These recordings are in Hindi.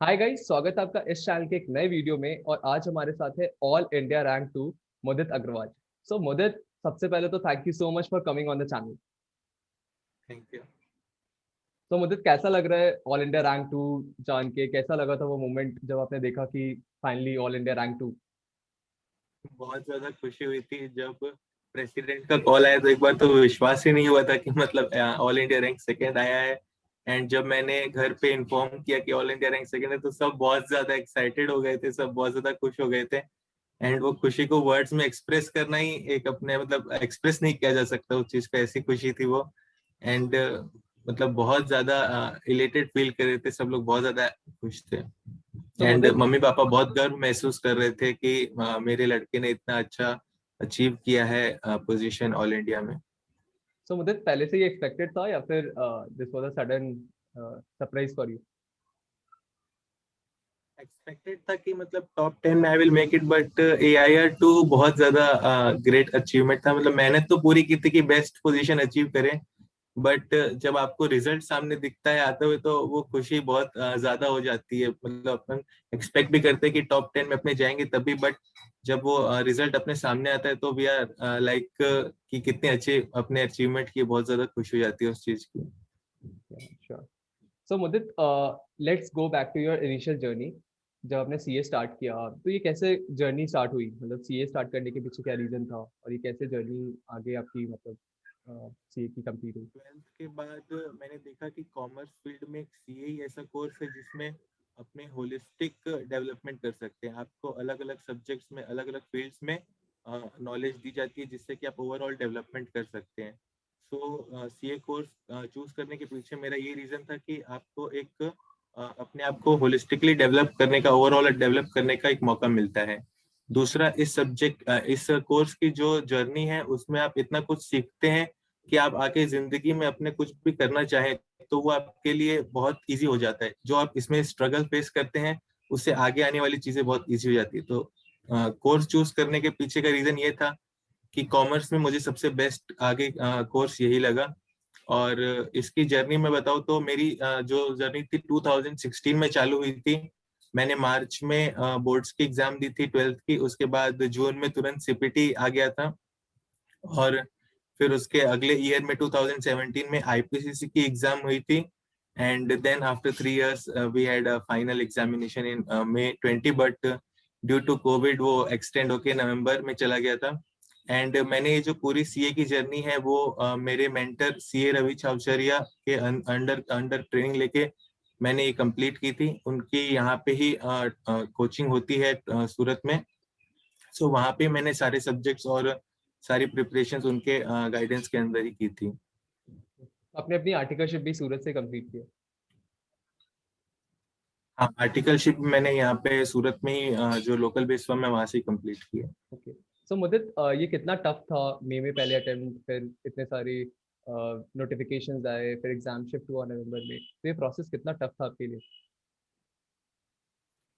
हाय गाइस, स्वागत है आपका इस चैनल के एक नए वीडियो में। और आज हमारे साथ है ऑल इंडिया रैंक 2 मुदित अग्रवाल। सो मुदित, सबसे पहले तो thank you so much for coming on the channel. Thank you. तो मुदित, कैसा लग रहा है ऑल इंडिया रैंक 2 जान के? कैसा लगा था वो मोमेंट जब आपने देखा कि फाइनली ऑल इंडिया रैंक 2? बहुत ज्यादा खुशी हुई थी जब प्रेसिडेंट का कॉल आया, तो एक बार तो विश्वास ही नहीं हुआ था कि मतलब ऑल इंडिया रैंक सेकंड आया है। एंड जब मैंने घर पे इन्फॉर्म किया कि ऑल इंडिया रैंक सेकंड है, तो सब बहुत ज्यादा एक्साइटेड हो गए थे, सब बहुत ज्यादा खुश हो गए थे। एंड वो खुशी को वर्ड्स में एक्सप्रेस करना ही एक अपने मतलब एक्सप्रेस नहीं किया जा सकता उस चीज पे, ऐसी खुशी थी वो। एंड मतलब बहुत ज्यादा इलेटेड फील कर रहे थे सब लोग, बहुत ज्यादा खुश थे। So and Mudit mummy papa बहुत गर्व महसूस कर रहे थे कि मेरे लड़के ने इतना अच्छा अचीव किया है पोजीशन ऑल इंडिया में। सो मुदित, पहले से ये एक्सपेक्टेड था या फिर this was a sudden surprise for you? Expected था कि मतलब टॉप 10 में I will make it, but AIR 2 बहुत ज्यादा ग्रेट अचीवमेंट था। मतलब मेहनत तो पूरी की थी कि बेस्ट पोजीशन अचीव करें, बट जब आपको रिजल्ट सामने दिखता है आते हुए, तो वो खुशी बहुत ज्यादा हो जाती है। मतलब अपन एक्सपेक्ट भी करते हैं कि टॉप 10 में अपने जाएंगे तभी, बट जब वो रिजल्ट अपने सामने आता है तो वी आर लाइक कि कितने अच्छे अपने अचीवमेंट की, बहुत ज्यादा खुशी हो जाती है उस चीज की। Sure. So Mudit, let's go back to your initial journey. जब आपने सीए स्टार्ट किया तो ये कैसे जर्नी स्टार्ट हुई? मतलब सीए स्टार्ट करने के पीछे क्या रीजन था और ये कैसे जर्नी आगे आपकी मतलब सीए की कंप्लीट हुई? 12th के बाद मैंने देखा कि कॉमर्स फील्ड में एक सीए ही ऐसा कोर्स है जिसमें अपने होलिस्टिक डेवलपमेंट कर सकते हैं। आपको अलग अलग सब्जेक्ट्स में, अलग अलग फील्ड्स में नॉलेज दी जाती है, जिससे कि आप ओवरऑल डेवलपमेंट कर सकते हैं। सो सीए कोर्स चूज करने के पीछे मेरा ये रीजन था कि आपको एक अपने आप को होलिस्टिकली डेवलप करने का, ओवरऑल डेवलप करने का एक मौका मिलता है। दूसरा, इस कोर्स की जो जर्नी है उसमें आप इतना कुछ सीखते हैं कि आप आगे जिंदगी में अपने कुछ भी करना चाहें तो वो आपके लिए बहुत इजी हो जाता है। जो आप इसमें स्ट्रगल फेस करते हैं, उससे आगे आने वाली चीजें बहुत इजी हो जाती है। तो कोर्स चूज करने के पीछे का रीजन ये था कि कॉमर्स में मुझे सबसे बेस्ट आगे कोर्स यही लगा। और इसकी जर्नी में बताऊँ तो मेरी जो जर्नी थी 2016 में चालू हुई थी। मैंने मार्च में बोर्ड्स की एग्जाम दी थी 12th की, उसके बाद जून में तुरंत सीपीटी आ गया था। और फिर उसके अगले ईयर में 2017 में आईपीसीसी की एग्जाम हुई थी। And then after 3 years we had a final examination in May 20, but due to COVID वो एक्सटेंड होके नवंबर में चला गया था। एंड मैंने ये जो पूरी सीए की जर्नी है वो मेरे मेंटर सीए रवि छावचरिया के अंडर अंडर ट्रेनिंग लेके मैंने ये कंप्लीट की थी। उनकी यहाँ पे ही कोचिंग होती है सूरत में। सो वहाँ पे मैंने सारे सब्जेक्ट्स और सारी प्रिपरेशंस उनके गाइडेंस के अंदर ही की थी। आपने अपनी आर्टिकलशिप भी सूरत से कंप्लीट किया? हाँ, आर्टिकलशिप मैंने यहाँ पे सूरत में ही जो लोकल बेस फॉर्म है वहां से कंप्लीट किया। ओके। सो मुदित, ये कितना टफ था? मई में पहले अटेम्प्ट, फिर इतने सारे नोटिफिकेशंस आए, फिर एग्जाम शिफ्ट हुआ नवंबर में, तो ये प्रोसेस कितना टफ था आपके लिए?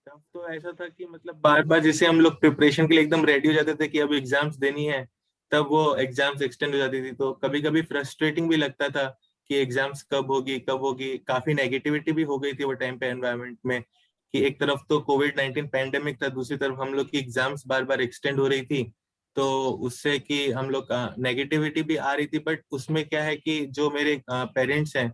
तब तो ऐसा था कि मतलब बार बार जैसे हम लोग प्रिपरेशन के लिए एकदम रेडी हो जाते थे कि अब एग्जाम्स देनी है, तब वो एग्जाम्स एक्सटेंड हो जाती थी। तो कभी कभी फ्रस्ट्रेटिंग भी लगता था कि एग्जाम्स कब होगी कब होगी। काफी नेगेटिविटी भी हो गई थी वो टाइम पे एनवायरनमेंट में, कि एक तरफ तो कोविड-19 पैंडेमिक था, दूसरी तरफ हम लोग की एग्जाम्स बार बार एक्सटेंड हो रही थी। तो उससे कि हम लोग नेगेटिविटी भी आ रही थी, बट उसमें क्या है कि जो मेरे पेरेंट्स हैं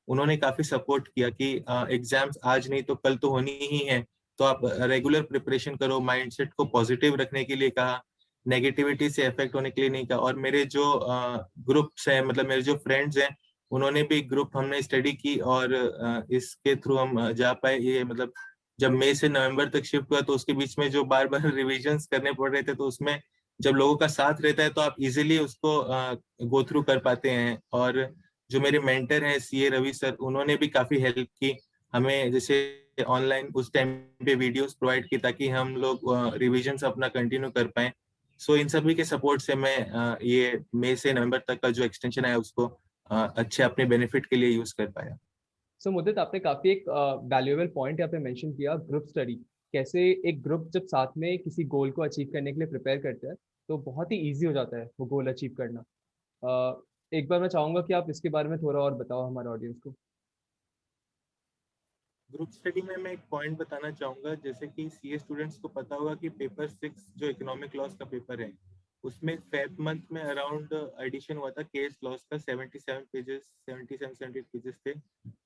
उन्होंने काफी सपोर्ट किया कि एग्जाम्स आज नहीं तो कल तो होनी ही है। तो आप रेगुलर प्रिपरेशन करो, माइंडसेट को पॉजिटिव रखने के लिए कहा, नेगेटिविटी से अफेक्ट होने के लिए नहीं कहा। और मेरे जो ग्रुप्स हैं, मतलब मेरे जो फ्रेंड्स हैं, उन्होंने भी ग्रुप हमने स्टडी की और इसके थ्रू हम जा पाए। ये मतलब जब मई से नवंबर तक शिफ्ट हुआ तो उसके बीच में जो बार बार रिविजन्स करने पड़ रहे थे, तो उसमें जब लोगों का साथ रहता है तो आप इजीली उसको गो थ्रू कर पाते हैं। और जो मेरे मेंटर हैं सीए रवि सर, उन्होंने भी काफी हेल्प की हमें, जैसे ऑनलाइन उस टाइम पे वीडियोस प्रोवाइड की ताकि हम लोग रिविजन अपना कंटिन्यू कर पाए। सो इन सभी के सपोर्ट से मैं ये मई से नवंबर तक का जो एक्सटेंशन है उसको अच्छे अपने बेनिफिट के लिए यूज कर पाया। सो मुदित, आपने काफी एक वैल्यूएबल पॉइंट यहाँ पे मेंशन किया, ग्रुप स्टडी। कैसे एक ग्रुप जब साथ में किसी गोल को अचीव करने के लिए प्रिपेयर करते हैं तो बहुत ही ईजी हो जाता है वो गोल अचीव करना। एक बार मैं चाहूंगा कि आप इसके बारे में थोड़ा और बताओ हमारे ऑडियंस को। ग्रुप स्टडी में मैं एक पॉइंट बताना चाहूंगा, जैसे कि सीए स्टूडेंट्स को पता होगा कि पेपर 6 जो इकोनॉमिक लॉस का पेपर है, उसमें फेब मंथ में अराउंड एडिशन हुआ था केस लॉस का 77 पेजेस, 77-78 पेजेस थे।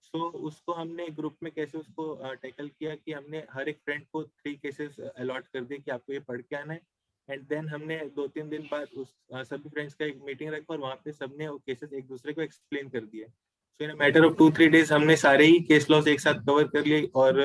सो उसको हमने ग्रुप में कैसे उसको टैकल किया कि हमने हर एक फ्रेंड को 3 केसेस अलॉट कर दिए कि आपको ये पढ़ के आना है। एंड देन हमने 2-3 दिन बाद उस सभी फ्रेंड्स का एक मीटिंग रखा और वहाँ पे सबने वो केसेस एक दूसरे को एक्सप्लेन कर दिए। सो इन मैटर ऑफ 2-3 डेज हमने सारे ही केस लॉस एक साथ कवर कर लिए। और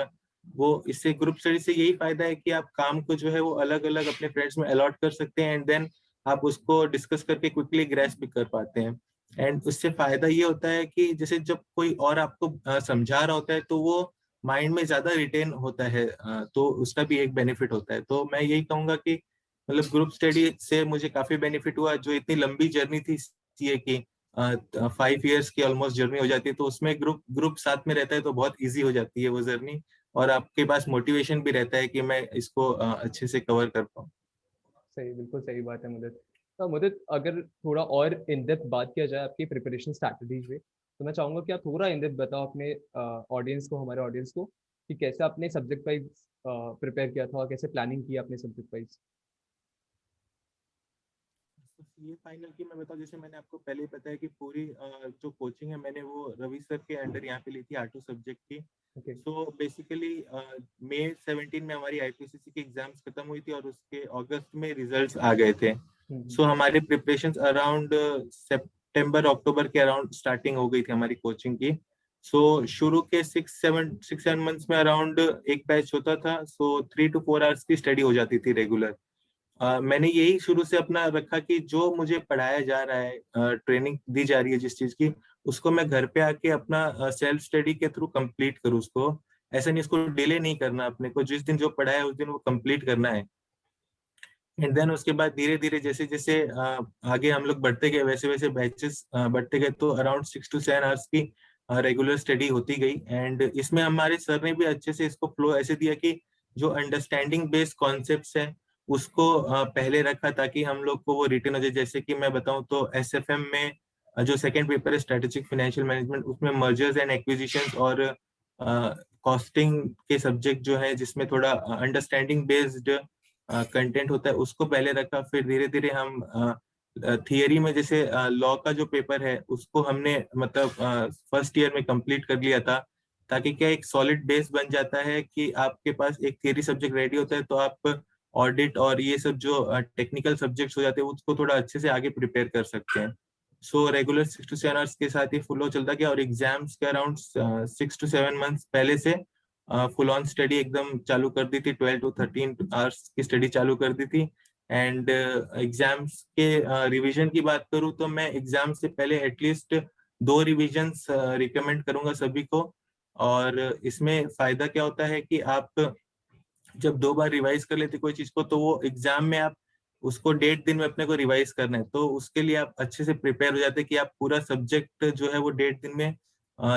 वो इससे ग्रुप स्टडी से यही फायदा है कि आप काम को जो है वो अलग अलग अपने फ्रेंड्स में अलॉट कर सकते हैं, एंड देन आप उसको डिस्कस करके क्विकली ग्रेस्प भी कर पाते हैं। एंड उससे फायदा ये होता है कि जैसे जब कोई और आपको समझा रहा होता है तो वो माइंड में ज्यादा रिटेन होता है, तो उसका भी एक बेनिफिट होता है। तो मैं यही कहूंगा कि मतलब ग्रुप स्टडी से मुझे काफी बेनिफिट हुआ। जो इतनी लंबी जर्नी थी सीए की, 5 इयर्स की ऑलमोस्ट जर्नी हो जाती है, तो उसमें ग्रुप ग्रुप साथ में रहता है तो बहुत इजी हो जाती है वो जर्नी। और आपके पास मोटिवेशन भी रहता है कि मैं इसको अच्छे से कवर कर पाऊँ। सही, बिल्कुल सही बात है मुदित। तो मुदित, अगर थोड़ा और इन डेप्थ बात किया जाए आपकी प्रिपरेशन स्ट्रैटेजीज पे, तो मैं चाहूंगा कि आप थोड़ा इन डेप्थ बताओ अपने ऑडियंस को, हमारे ऑडियंस को, कि कैसे आपने सब्जेक्ट वाइज प्रिपेयर किया था और कैसे प्लानिंग की अपने सब्जेक्ट वाइज। ये फाइनल की मैं बताऊं, जैसे मैंने आपको पहले ही बताया कि पूरी जो कोचिंग है मैंने वो रवि सर के अंडर यहाँ पे ली थी, आर्टो सब्जेक्ट की। ओके। सो बेसिकली मई 17 में हमारी आईपीसीसी की एग्जाम्स खत्म हुई थी और उसके अगस्त में रिजल्ट्स आ गए थे। हम्म। सो हमारे प्रिपरेशंस अराउंड सितंबर अक्टूबर के अराउंड स्टार्टिंग हो गई थी हमारी कोचिंग की। सो शुरू के 6-7 मंथ्स में अराउंड एक बैच होता था, सो 3 to 4 आवर्स की स्टडी हो जाती थी रेगुलर। मैंने यही शुरू से अपना रखा कि जो मुझे पढ़ाया जा रहा है, ट्रेनिंग दी जा रही है जिस चीज की, उसको मैं घर पे आके अपना सेल्फ स्टडी के थ्रू कंप्लीट करूँ उसको। ऐसा नहीं, इसको डिले नहीं करना, अपने को जिस दिन जो पढ़ा है उस दिन वो कंप्लीट करना है। एंड देन उसके बाद धीरे धीरे जैसे जैसे आगे हम लोग बढ़ते गए वैसे वैसे बैचेस बढ़ते गए, तो अराउंड 6 to 7 आवर्स की रेगुलर स्टडी होती गई। एंड इसमें हमारे सर ने भी अच्छे से इसको फ्लो ऐसे दिया कि जो अंडरस्टैंडिंग बेस्ड कॉन्सेप्ट्स है उसको पहले रखा ताकि हम लोग को वो रिटेन हो जाए। जैसे कि मैं बताऊं तो एसएफएम में जो सेकंड पेपर है स्ट्रेटेजिक फाइनेंशियल मैनेजमेंट, उसमें मर्जर्स एंड एक्विजिशंस और कॉस्टिंग के सब्जेक्ट जो है जिसमें थोड़ा अंडरस्टैंडिंग बेस्ड कंटेंट होता है उसको पहले रखा। फिर धीरे धीरे हम थियरी में जैसे लॉ का जो पेपर है उसको हमने मतलब फर्स्ट ईयर में कंप्लीट कर लिया था, ताकि क्या एक सॉलिड बेस बन जाता है कि आपके पास एक थियरी सब्जेक्ट रेडी होता है तो आप ऑडिट और ये सब जो टेक्निकल सब्जेक्ट्स हो जाते हैं उसको थोड़ा अच्छे से आगे प्रिपेयर कर सकते हैं। सो रेगुलर 6 to 7 आवर्स के साथ ही फुल चलता गया और एग्जाम्स के अराउंड 6 to 7 मंथ्स पहले से फुल ऑन स्टडी एकदम चालू कर दी थी। 12 to 13 आवर्स की स्टडी चालू कर दी थी। एंड एग्जाम्स के रिवीजन की बात करूँ तो मैं एग्जाम से पहले एटलीस्ट 2 रिवीजन्स रिकमेंड करूंगा सभी को। और इसमें फायदा क्या होता है कि आप जब 2 बार रिवाइज कर लेते कोई चीज को तो वो एग्जाम में आप उसको 1.5 दिन में अपने को रिवाइज करना है, तो उसके लिए आप अच्छे से प्रिपेयर हो जाते हैं कि आप पूरा सब्जेक्ट जो है वो 1.5 दिन में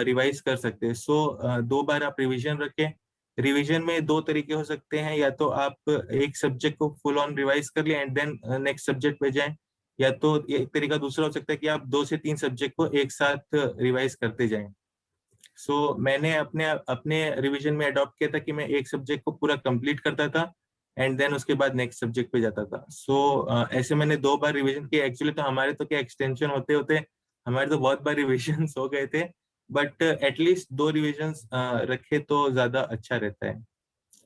रिवाइज कर सकते हैं। सो 2 बार आप रिवीजन रखें। रिवीजन में 2 तरीके हो सकते हैं, या तो आप एक सब्जेक्ट को फुल ऑन रिवाइज कर लें एंड देन नेक्स्ट सब्जेक्ट पे जाएं, या तो एक तरीका दूसरा हो सकता है कि आप 2 से 3 सब्जेक्ट को एक साथ रिवाइज करते जाएं। मैंने अपने अपने रिवीजन में अडॉप्ट किया था कि मैं एक सब्जेक्ट को पूरा कंप्लीट करता था एंड देन उसके बाद नेक्स्ट सब्जेक्ट पे जाता था। ऐसे मैंने 2 बार रिवीजन किया। एक्चुअली तो हमारे तो क्या एक्सटेंशन होते होते हमारे तो बहुत बार रिवीजन हो गए थे, बट एटलीस्ट 2 रिवीजन रखे तो ज्यादा अच्छा रहता है।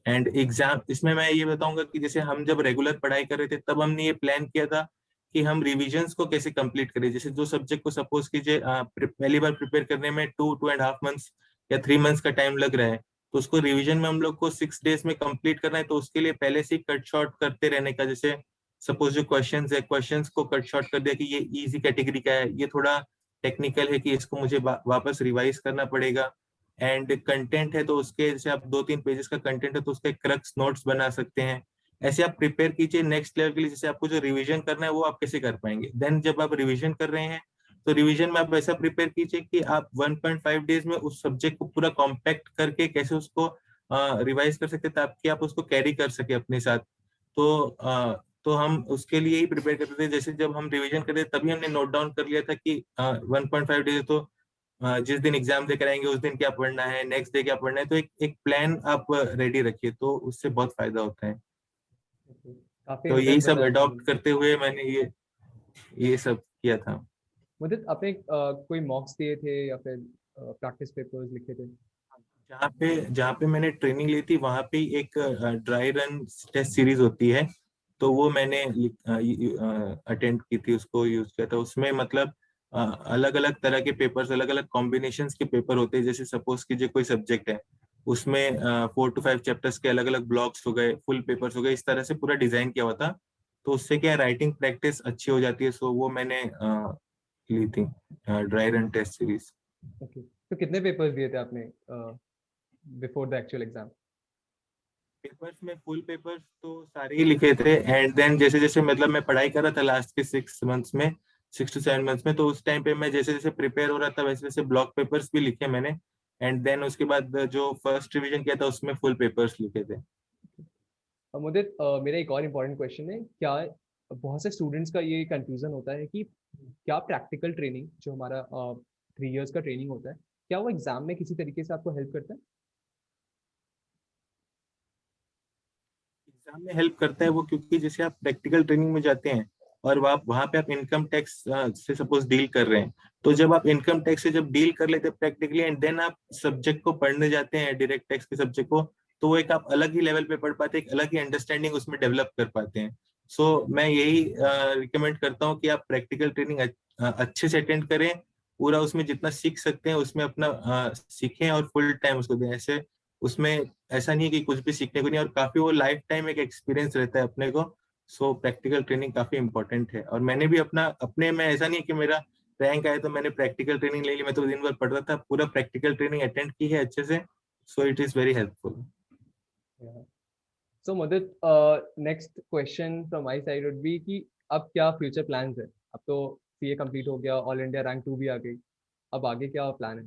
एंड एग्जाम इसमें मैं ये बताऊंगा कि जैसे हम जब रेगुलर पढ़ाई कर रहे थे तब हमने ये प्लान किया था कि हम रिविजन्स को कैसे कंप्लीट करें। जैसे जो सब्जेक्ट को सपोज कीजिए पहली बार प्रिपेयर करने में 2-2.5 मंथ्स या 3 मंथ्स का टाइम लग रहा है, तो उसको रिवीजन में हम लोग को 6 डेज में कंप्लीट करना है। तो उसके लिए पहले से ही कट शॉर्ट करते रहने का, जैसे सपोज जो क्वेश्चंस है क्वेश्चंस को कट शॉर्ट कर दिया कि ये इजी कैटेगरी का है, ये थोड़ा टेक्निकल है कि इसको मुझे वापस रिवाइज करना पड़ेगा। एंड कंटेंट है तो उसके जैसे आप 2-3 पेजेस का कंटेंट है तो उसके क्रक्स नोट्स बना सकते हैं। ऐसे आप प्रिपेयर कीजिए नेक्स्ट लेवल के लिए। जैसे आपको जो रिवीजन करना है वो आप कैसे कर पाएंगे, देन जब आप रिवीजन कर रहे हैं तो रिवीजन में आप ऐसा प्रिपेयर कीजिए कि आप 1.5 डेज में उस सब्जेक्ट को पूरा कॉम्पैक्ट करके कैसे उसको रिवाइज कर सकते ताकि आप उसको कैरी कर सके अपने साथ। तो हम उसके लिए ही प्रिपेयर करते थे। जैसे जब हम रिवीजन करते तभी हमने नोट डाउन कर लिया था कि 1.5 डेज तो जिस दिन एग्जाम देकर आएंगे उस दिन क्या पढ़ना है, नेक्स्ट डे क्या पढ़ना है, तो एक एक प्लान आप रेडी रखिए, तो उससे बहुत फायदा होता है। काफी तो यही इंटरेस्ट सब बताया अडॉप्ट आपने। करते हुए मैंने ये सब किया था। मुझे आपने कोई मॉक्स दिए थे या फिर प्रैक्टिस पेपर्स लिखे थे? जहाँ पे मैंने ट्रेनिंग ली थी वहां पे एक ड्राई रन टेस्ट सीरीज होती है, तो वो मैंने अटेंड की थी, उसको यूज किया था। उसमें मतलब अलग अलग तरह के पेपर्स, अलग अलग कॉम्बिनेशंस के पेपर होते हैं। जैसे सपोज कीजिए कोई सब्जेक्ट है, उसमें 4 to 5 चैप्टर्स के अलग अलग ब्लॉक्स हो गए, फुल पेपर्स हो गए, इस तरह से पूरा डिजाइन किया हुआ था। तो उससे क्या है, राइटिंग प्रैक्टिस अच्छी हो जाती है। सो वो मैंने ली थी, dry run test series. Okay, तो कितने पेपर्स दिए थे आपने before the actual exam? Papers में फुल पेपर्स तो सारे ही लिखे थे, एंड देन जैसे जैसे मतलब मैं पढ़ाई कर रहा था लास्ट के 6 मंथ्स में, 6 to 7 मंथ्स में, तो उस टाइम पे मैं जैसे जैसे प्रिपेयर हो रहा था वैसे वैसे ब्लॉक पेपर्स भी लिखे मैंने। एंड देन उसके बाद जो फर्स्ट रिवीजन किया था उसमें फुल पेपर्स लिखे थे। मुझे मेरा एक और इम्पोर्टेंट क्वेश्चन है, क्या बहुत से स्टूडेंट्स का ये कंफ्यूजन होता है कि क्या प्रैक्टिकल ट्रेनिंग जो हमारा 3 इयर्स का ट्रेनिंग होता है, क्या वो एग्जाम में किसी तरीके से आपको हेल्प करता है? एग्जाम में हेल्प करता है वो, क्योंकि जैसे आप प्रैक्टिकल ट्रेनिंग में जाते हैं और वहां पे आप इनकम टैक्स से सपोज डील कर रहे हैं, तो जब आप इनकम टैक्स से जब डील कर लेते हैं प्रैक्टिकली, एंड देन आप सब्जेक्ट को पढ़ने जाते हैं, डायरेक्ट टैक्स के सब्जेक्ट को, तो वो एक आप अलग ही लेवल पे पढ़ पाते हैं, एक अलग ही अंडरस्टैंडिंग उसमें डेवलप कर पाते हैं। सो मैं यही रिकमेंड करता हूँ कि आप प्रैक्टिकल ट्रेनिंग अच्छे से अटेंड करें, पूरा उसमें जितना सीख सकते हैं उसमें अपना सीखें और फुल टाइम उसको दें। ऐसे उसमें ऐसा नहीं है कि कुछ भी सीखने को नहीं, और काफी वो लाइफ टाइम एक एक्सपीरियंस रहता है अपने को। सो प्रैक्टिकल ट्रेनिंग काफी इंपॉर्टेंट है। और मैंने भी अपने में ऐसा नहीं है कि मेरा रैंक आया तो मैंने प्रैक्टिकल ट्रेनिंग ले ली, मैं तो दिन भर पढ़ रहा था, पूरा प्रैक्टिकल ट्रेनिंग अटेंड की है अच्छे से। So it is very helpful. So मुझे next question from my side would be कि अब क्या फ्यूचर प्लान्स है? अब तो सीए कंप्लीट हो गया, ऑल इंडिया रैंक 2 भी आ गई, अब आगे क्या प्लान है?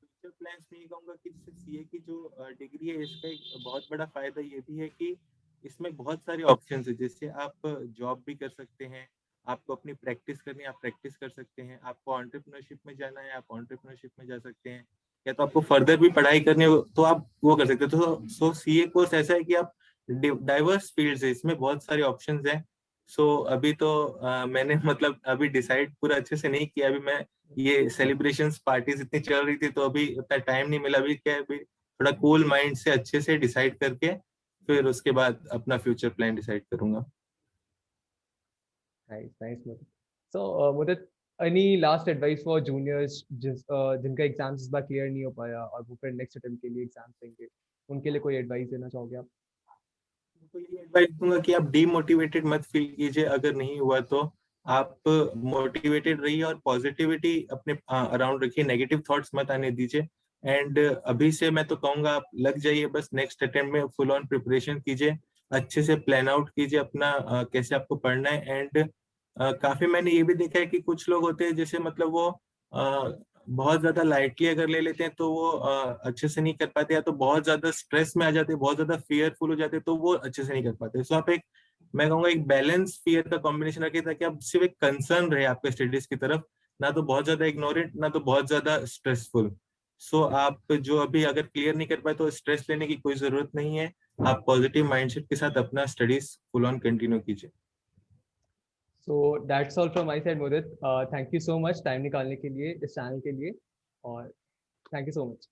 फ्यूचर प्लान्स में ये कहूंगा कि जैसे सीए की जो डिग्री है, इसका एक बहुत बड़ा फायदा ये भी है कि इसमें बहुत सारे ऑप्शन है। जैसे आप जॉब भी कर सकते हैं, आपको अपनी प्रैक्टिस करनी है आप प्रैक्टिस कर सकते हैं, आपको एंटरप्रेन्योरशिप में जाना है आप एंटरप्रेन्योरशिप में जा सकते हैं, या तो आपको फर्दर भी पढ़ाई करनी हो तो आप वो कर सकते हैं। तो सो सीए कोर्स ऐसा है कि आप डाइवर्स फील्ड्स है, इसमें बहुत सारे ऑप्शंस हैं। सो अभी तो मैंने मतलब अभी डिसाइड पूरा अच्छे से नहीं किया। अभी मैं ये सेलिब्रेशंस पार्टीज इतनी चल रही थी, तो अभी उतना टाइम नहीं मिला। अभी क्या है, अभी थोड़ा कूल माइंड से अच्छे से डिसाइड करके फिर उसके बाद अपना फ्यूचर प्लान डिसाइड करूंगा। नाइस नाइस मुझे। सो मुझे any last advice for juniors जिनका एग्जाम्स इस बार क्लियर नहीं हो पाया और वो फिर नेक्स्ट अटेम्प्ट के लिए एग्जाम्स देंगे, उनके लिए कोई एडवाइस देना चाहोगे आप? तो ये एडवाइस दूंगा कि आप डीमोटिवेटेड मत फील कीजिए, अगर नहीं हुआ तो आप मोटिवेटेड रहिए और पॉजिटिविटी अपने अराउंड रखिए, नेगेटिव थॉट्स मत आने दीजिए। एंड अभी से मैं तो कहूंगा आप लग जाइए, बस नेक्स्ट अटेम्प्ट में फुल ऑन प्रिपरेशन कीजिए, अच्छे से प्लान आउट कीजिए अपना कैसे आपको पढ़ना है। एंड काफी मैंने ये भी देखा है कि कुछ लोग होते हैं जैसे मतलब वो बहुत ज्यादा लाइटली अगर ले लेते हैं तो वो अच्छे से नहीं कर पाते, या तो बहुत ज्यादा स्ट्रेस में आ जाते हैं, बहुत ज्यादा फियरफुल हो जाते हैं, तो वो अच्छे से नहीं कर पाते। सो आप एक, मैं कहूंगा एक बैलेंस फियर का कॉम्बिनेशन रखिए, ताकि आप सिर्फ एक कंसर्न रहे आपके स्टडीज की तरफ, ना तो बहुत ज्यादा इग्नोरेंट ना तो बहुत ज्यादा स्ट्रेसफुल। सो आप जो अभी अगर क्लियर नहीं कर पाए तो स्ट्रेस लेने की कोई जरूरत नहीं है, आप पॉजिटिव माइंडसेट के साथ अपना स्टडीज फुल ऑन कंटिन्यू कीजिए। So that's all from my side Mudit. Thank you so much time निकालने के लिए इस चैनल के लिए, और थैंक यू सो मच।